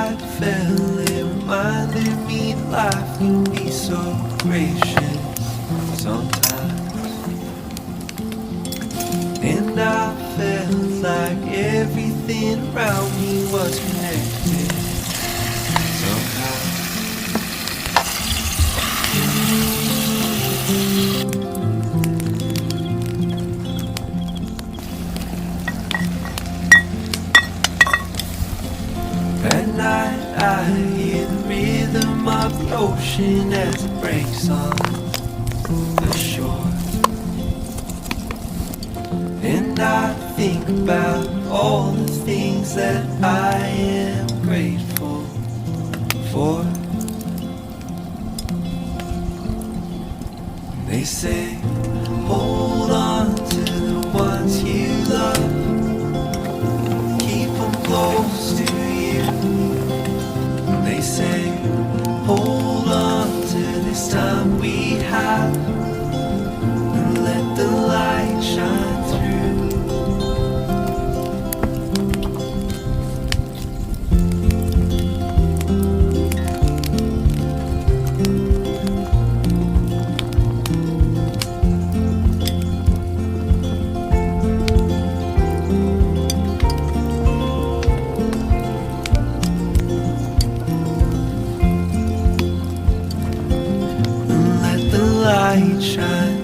I fell, it reminded me life can be so gracious sometimes. And I felt like everything around me was connected somehow. At night I hear the rhythm of the ocean as it breaks on the shore. And I think about all the things that I am grateful for. They say, hold on to the ones you love, keep them close to you. They say, hold on to this time we have, and let the light shine through. And let the light shine